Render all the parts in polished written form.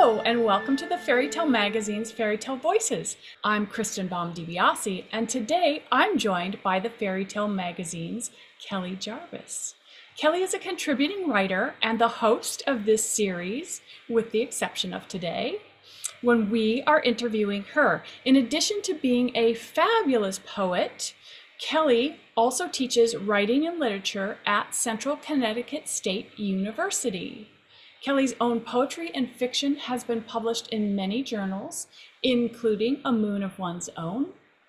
Hello, and welcome to the Fairy Tale Magazine's Fairy Tale Voices. I'm Kristen Baum DeBeasi, and today I'm joined by the Fairy Tale Magazine's Kelly Jarvis. Kelly is a contributing writer and the host of this series, with the exception of today, when we are interviewing her. In addition to being a fabulous poet, Kelly also teaches writing and literature at Central Connecticut State University. Kelly's own poetry and fiction has been published in many journals, including A Moon of One's Own,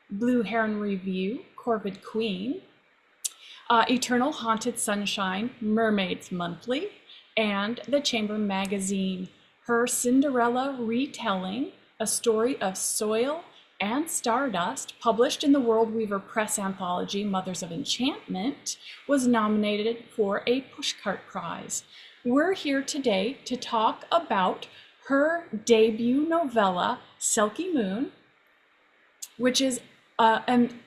Blue Heron Review, Corvid Queen, Eternal Haunted Sunshine, Mermaids Monthly, and The Chamber Magazine. Her Cinderella retelling, A Story of Soil and Stardust, published in the World Weaver Press anthology Mothers of Enchantment, was nominated for a Pushcart Prize. We're here today to talk about her debut novella, Selkie Moon, which is an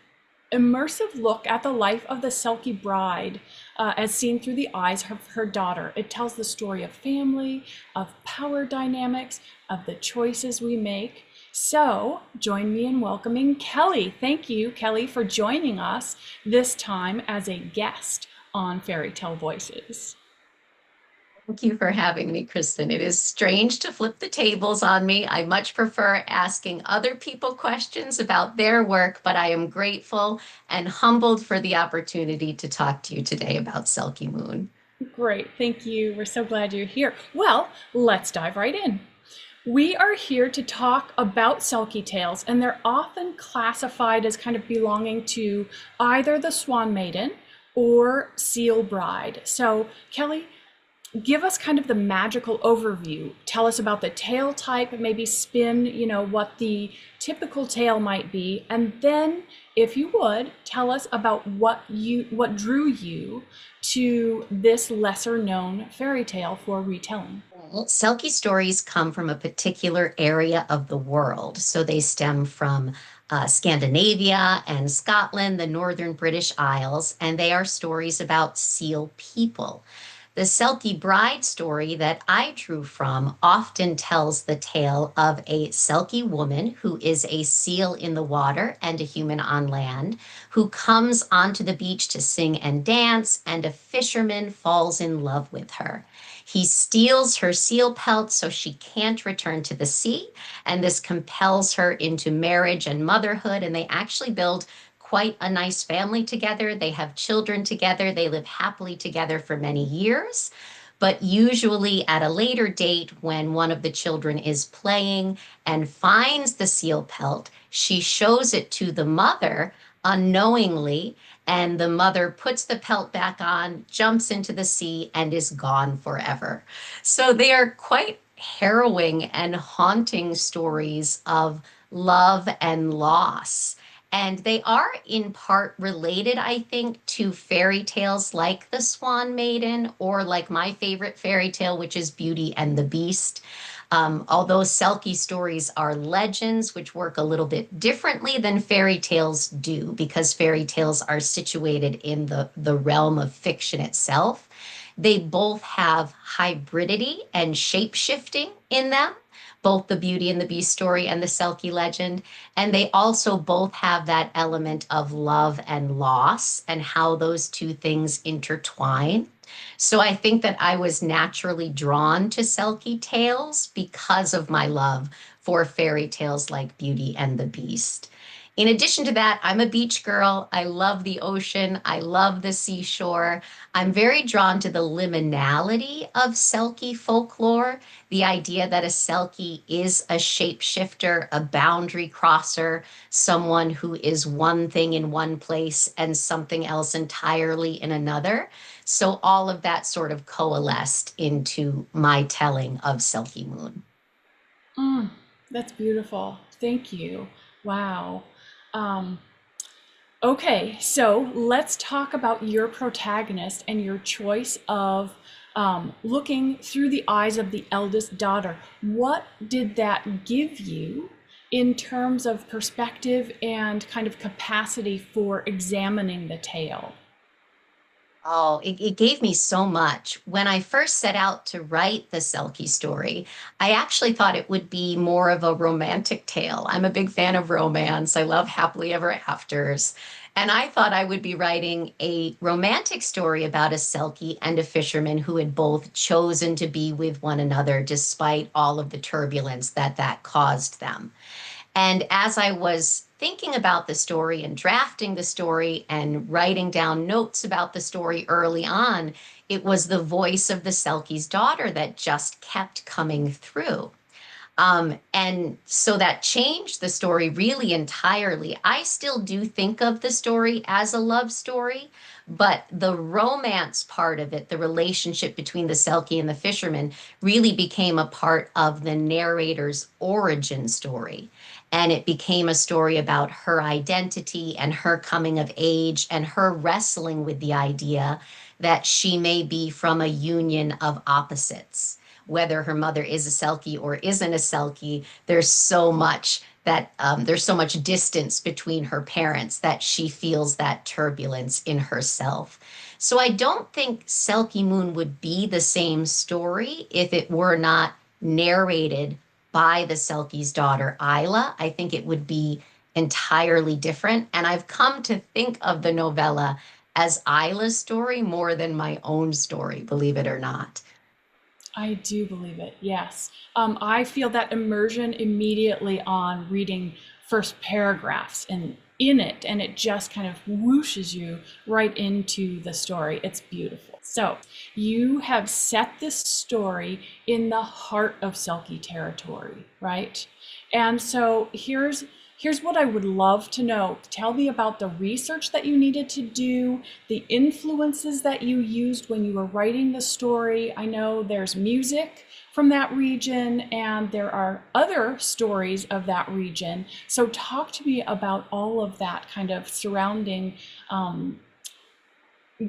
immersive look at the life of the Selkie bride as seen through the eyes of her daughter. It tells the story of family, of power dynamics, of the choices we make. So join me in welcoming Kelly. Thank you, Kelly, for joining us this time as a guest on Fairy Tale Voices. Thank you for having me, Kristen. It is strange to flip the tables on me. I much prefer asking other people questions about their work, but I am grateful and humbled for the opportunity to talk to you today about Selkie Moon. Great, thank you. We're so glad you're here. Well, let's dive right in. We are here to talk about Selkie tales, and they're often classified as kind of belonging to either the Swan Maiden or Seal Bride. So, Kelly, give us kind of the magical overview. Tell us about the tale type, maybe spin, what the typical tale might be. And then, if you would, tell us about what drew you to this lesser known fairy tale for retelling. Well, Selkie stories come from a particular area of the world. So they stem from Scandinavia and Scotland, the northern British Isles, and they are stories about seal people. The Selkie bride story that I drew from often tells the tale of a Selkie woman who is a seal in the water and a human on land, who comes onto the beach to sing and dance, and a fisherman falls in love with her. He steals her seal pelt so she can't return to the sea, and this compels her into marriage and motherhood, and they actually build quite a nice family together. They have children together. They live happily together for many years. But usually at a later date, when one of the children is playing and finds the seal pelt, she shows it to the mother unknowingly, and the mother puts the pelt back on, jumps into the sea, and is gone forever. So they are quite harrowing and haunting stories of love and loss. And they are in part related, I think, to fairy tales like The Swan Maiden, or like my favorite fairy tale, which is Beauty and the Beast. Although Selkie stories are legends, which work a little bit differently than fairy tales do, because fairy tales are situated in the realm of fiction itself. They both have hybridity and shape-shifting in them, both the Beauty and the Beast story and the Selkie legend. And they also both have that element of love and loss and how those two things intertwine. So I think that I was naturally drawn to Selkie tales because of my love for fairy tales like Beauty and the Beast. In addition to that, I'm a beach girl. I love the ocean. I love the seashore. I'm very drawn to the liminality of Selkie folklore, the idea that a Selkie is a shapeshifter, a boundary crosser, someone who is one thing in one place and something else entirely in another. So all of that sort of coalesced into my telling of Selkie Moon. That's beautiful. Thank you. Wow. Okay, so let's talk about your protagonist and your choice of looking through the eyes of the eldest daughter. What did that give you in terms of perspective and kind of capacity for examining the tale? Oh, it gave me so much. When I first set out to write the Selkie story, I actually thought it would be more of a romantic tale. I'm a big fan of romance. I love happily ever afters. And I thought I would be writing a romantic story about a Selkie and a fisherman who had both chosen to be with one another despite all of the turbulence that caused them. And as I was thinking about the story and drafting the story and writing down notes about the story early on, it was the voice of the Selkie's daughter that just kept coming through. And so that changed the story really entirely. I still do think of the story as a love story, but the romance part of it, the relationship between the Selkie and the fisherman, really became a part of the narrator's origin story. And it became a story about her identity and her coming of age and her wrestling with the idea that she may be from a union of opposites. Whether her mother is a Selkie or isn't a Selkie, there's so much distance between her parents that she feels that turbulence in herself. So I don't think Selkie Moon would be the same story if it were not narrated by the Selkie's daughter, Isla. I think it would be entirely different. And I've come to think of the novella as Isla's story more than my own story, believe it or not. I do believe it, yes. I feel that immersion immediately on reading first paragraphs and in it, and it just kind of whooshes you right into the story. It's beautiful. So, you have set this story in the heart of Selkie territory, right? And so here's what I would love to know. Tell me about the research that you needed to do, the influences that you used when you were writing the story. I know there's music from that region and there are other stories of that region. So talk to me about all of that kind of surrounding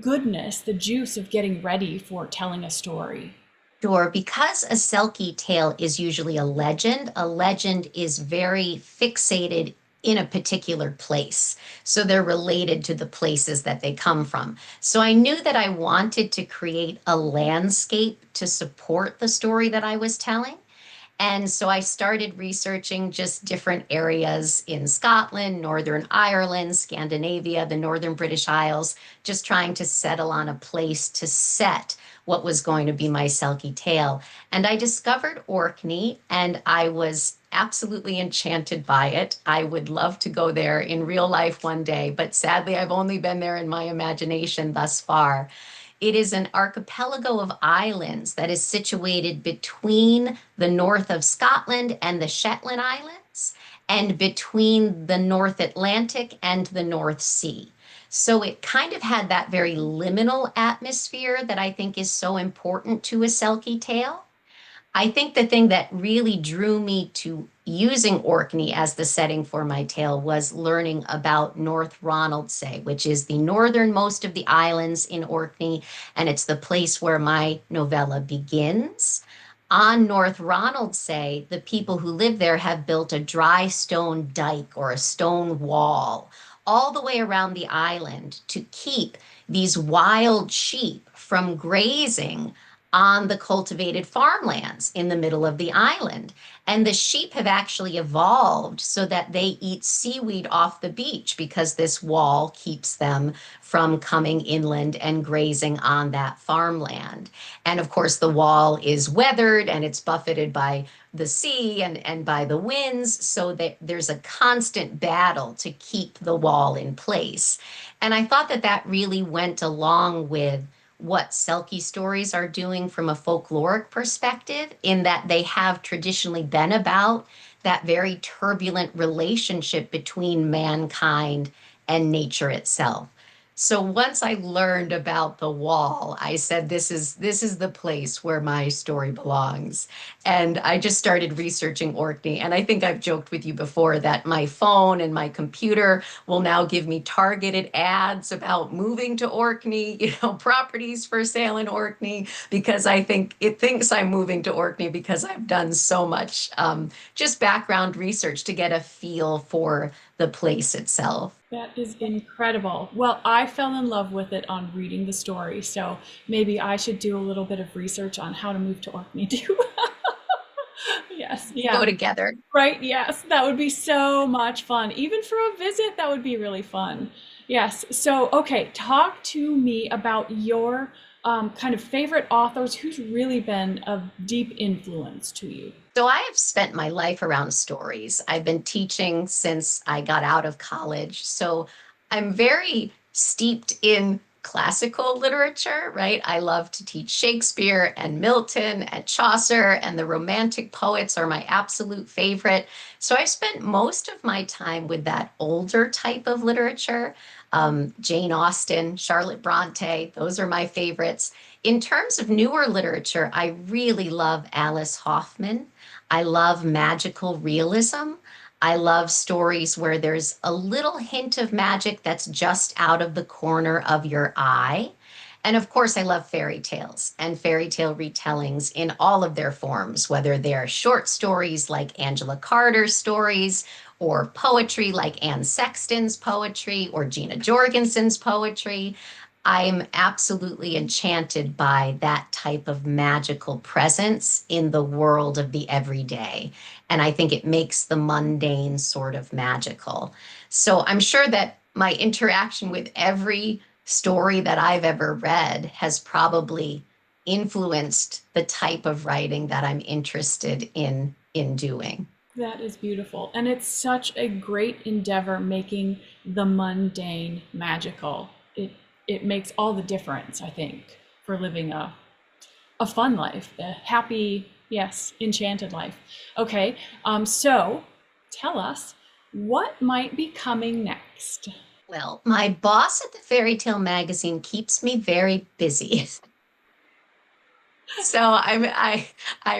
goodness, the juice of getting ready for telling a story. Sure, because a Selkie tale is usually a legend is very fixated in a particular place. So they're related to the places that they come from. So I knew that I wanted to create a landscape to support the story that I was telling. And so I started researching just different areas in Scotland, Northern Ireland, Scandinavia, the Northern British Isles, just trying to settle on a place to set what was going to be my Selkie tale. And I discovered Orkney and I was absolutely enchanted by it. I would love to go there in real life one day, but sadly, I've only been there in my imagination thus far. It is an archipelago of islands that is situated between the north of Scotland and the Shetland Islands, and between the North Atlantic and the North Sea. So it kind of had that very liminal atmosphere that I think is so important to a Selkie tale. I think the thing that really drew me to using Orkney as the setting for my tale was learning about North Ronaldsay, which is the northernmost of the islands in Orkney, and it's the place where my novella begins. On North Ronaldsay, the people who live there have built a dry stone dike or a stone wall all the way around the island to keep these wild sheep from grazing on the cultivated farmlands in the middle of the island. And the sheep have actually evolved so that they eat seaweed off the beach because this wall keeps them from coming inland and grazing on that farmland. And of course, the wall is weathered and it's buffeted by the sea and by the winds, so that there's a constant battle to keep the wall in place. And I thought that that really went along with what Selkie stories are doing from a folkloric perspective, in that they have traditionally been about that very turbulent relationship between mankind and nature itself. So once I learned about the wall, I said, this is the place where my story belongs. And I just started researching Orkney. And I think I've joked with you before that my phone and my computer will now give me targeted ads about moving to Orkney, properties for sale in Orkney, because I think it thinks I'm moving to Orkney because I've done so much just background research to get a feel for the the place itself. That is incredible. Well, I fell in love with it on reading the story, so maybe I should do a little bit of research on how to move to Orkney too. Yes, Go yeah, together. right, yes, that would be so much fun. Even for a visit, that would be really fun. Yes, so okay, talk to me about your kind of favorite authors. Who's really been a deep influence to you? So I have spent my life around stories. I've been teaching since I got out of college. So I'm very steeped in classical literature, right? I love to teach Shakespeare and Milton and Chaucer, and the Romantic poets are my absolute favorite. So I spent most of my time with that older type of literature. Jane Austen, Charlotte Bronte, those are my favorites. In terms of newer literature, I really love Alice Hoffman. I love magical realism. I love stories where there's a little hint of magic that's just out of the corner of your eye. And of course, I love fairy tales and fairy tale retellings in all of their forms, whether they're short stories like Angela Carter's stories, or poetry like Anne Sexton's poetry, or Gina Jorgensen's poetry. I'm absolutely enchanted by that type of magical presence in the world of the everyday. And I think it makes the mundane sort of magical. So I'm sure that my interaction with every story that I've ever read has probably influenced the type of writing that I'm interested in doing. That is beautiful. And it's such a great endeavor making the mundane magical. It makes all the difference, I think, for living a fun life, a happy, yes, enchanted life. Okay, so tell us what might be coming next. Well, my boss at the Fairy Tale magazine keeps me very busy. So I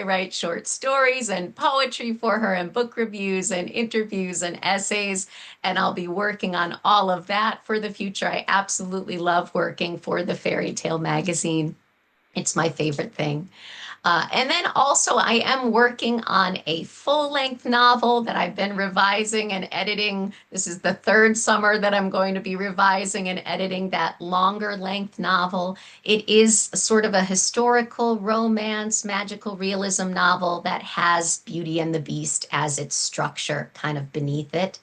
write short stories and poetry for her and book reviews and interviews and essays, and I'll be working on all of that for the future. I absolutely love working for the Fairy Tale magazine. It's my favorite thing. And then also, I am working on a full length novel that I've been revising and editing. This is the third summer that I'm going to be revising and editing that longer length novel. It is sort of a historical romance, magical realism novel that has Beauty and the Beast as its structure kind of beneath it.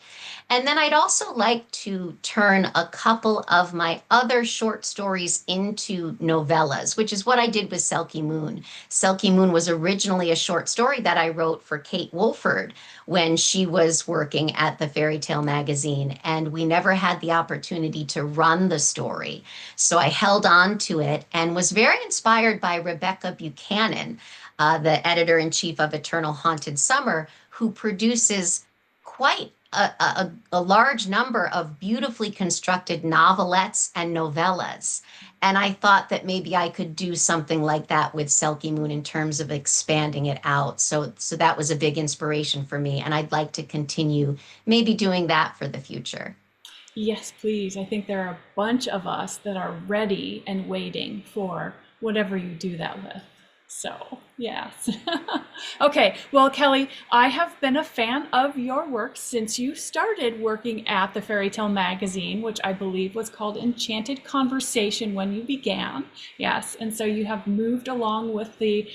And then I'd also like to turn a couple of my other short stories into novellas, which is what I did with Selkie Moon. Selkie Moon was originally a short story that I wrote for Kate Wolford when she was working at the Fairy Tale magazine, and we never had the opportunity to run the story. So I held on to it and was very inspired by Rebecca Buchanan, the editor in chief of Eternal Haunted Summer, who produces quite a large number of beautifully constructed novelettes and novellas. And I thought that maybe I could do something like that with Selkie Moon in terms of expanding it out. So that was a big inspiration for me. And I'd like to continue maybe doing that for the future. Yes, please. I think there are a bunch of us that are ready and waiting for whatever you do that with. So, yes. Okay, well, Kelly, I have been a fan of your work since you started working at the Fairy Tale magazine, which I believe was called Enchanted Conversation when you began. Yes, and so you have moved along with the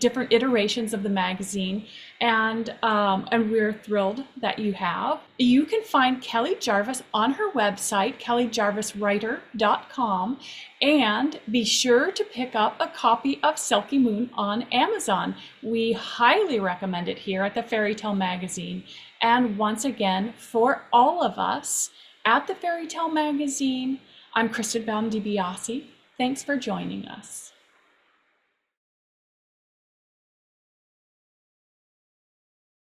different iterations of the magazine, and we're thrilled that you have. You can find Kelly Jarvis on her website, kellyjarviswriter.com, and be sure to pick up a copy of Selkie Moon on Amazon. We highly recommend it here at the Fairy Tale magazine. And once again, for all of us at the Fairy Tale magazine, I'm Kristen Baum DeBeasi. Thanks for joining us.